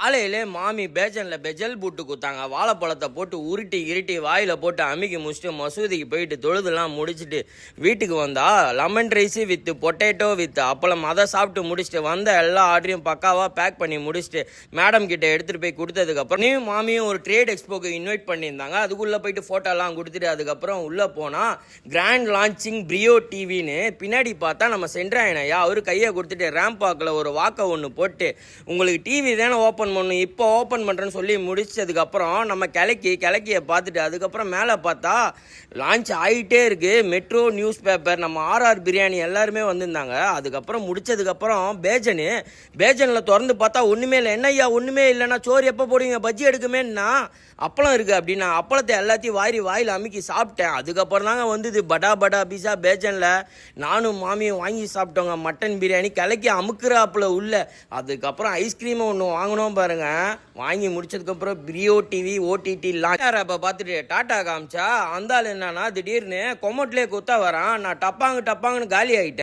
காலையிலே மாமி பேஜனில் பெஜல் பூட்டு கொடுத்தாங்க. வாழைப்பழத்தை போட்டு உருட்டி இருட்டி வாயில் போட்டு அமுக்கி முடிச்சுட்டு மசூதிக்கு போயிட்டு தொழுதுலாம் முடிச்சுட்டு வீட்டுக்கு வந்தா lemon rice with potato with அப்பளம் அதை சாப்பிட்டு முடிச்சுட்டு வந்த எல்லா ஆர்டரையும் பக்காவாக பேக் பண்ணி முடிச்சுட்டு மேடம் கிட்ட எடுத்துகிட்டு போய் கொடுத்ததுக்கப்புறம் நீ மாமியும் ஒரு ட்ரேட் எக்ஸ்போக்கு இன்வைட் பண்ணியிருந்தாங்க. அதுக்குள்ளே போயிட்டு ஃபோட்டோலாம் கொடுத்துட்டு அதுக்கப்புறம் உள்ளே போனால் கிராண்ட் லான்ச்சிங் பிரியோ டிவின்னு பின்னாடி பார்த்தா நம்ம சென்ட்ராயனையா அவர் கையை கொடுத்துட்டு ரேம்பாக்கில் ஒரு வாக்கை ஒன்று போட்டு உங்களுக்கு டிவி தானே ஓப்பன் பண்ணணும், இப்போ ஓப்பன் பண்ணுறேன்னு சொல்லி முடிச்சதுக்கப்புறம் நம்ம கிளக்கியை பார்த்துட்டு அதுக்கப்புறம் மேலே பார்த்தா லான்ச் ஆகிட்டே இருக்கு மெட்ரோ நியூஸ் பேப்பர் நம்ம ஆர்ஆர் பிரியாணி எல்லாருமே வந்திருந்தாங்க. அதுக்கப்புறம் முடிச்சதுக்கப்புறம் பேஜனில் திறந்து பார்த்தா ஒன்றுமே இல்லை. என்ன ஐயா ஒன்றுமே இல்லைன்னா சோறு எப்போ போடுவீங்க, பஜ்ஜி எடுக்குமேன்னா அப்பளம் இருக்குது அப்படின்னா அப்பளத்தை எல்லாத்தையும் வாயில் அமுக்கி சாப்பிட்டேன். அதுக்கப்புறம் தாங்க வந்தது படா பீஸா பேஜனில். நானும் மாமியும் வாங்கி சாப்பிட்டோங்க மட்டன் பிரியாணி கிளக்கி அமுக்குறாப்புல உள்ள. அதுக்கப்புறம் ஐஸ்கிரீமை ஒன்று வாங்கினோம் பாருங்க. வாங்கி முடிச்சதுக்கப்புறம் பிரியோ டிவி ஓடிடி லான்ச் அப்போ பார்த்துட்டு டாட்டா காமிச்சா அந்த ஆள் என்னன்னா திடீர்னு கொமோட்லேயே குத்தா வரான். நான் டப்பாங்கன்னு காலி ஆகிட்டேன்.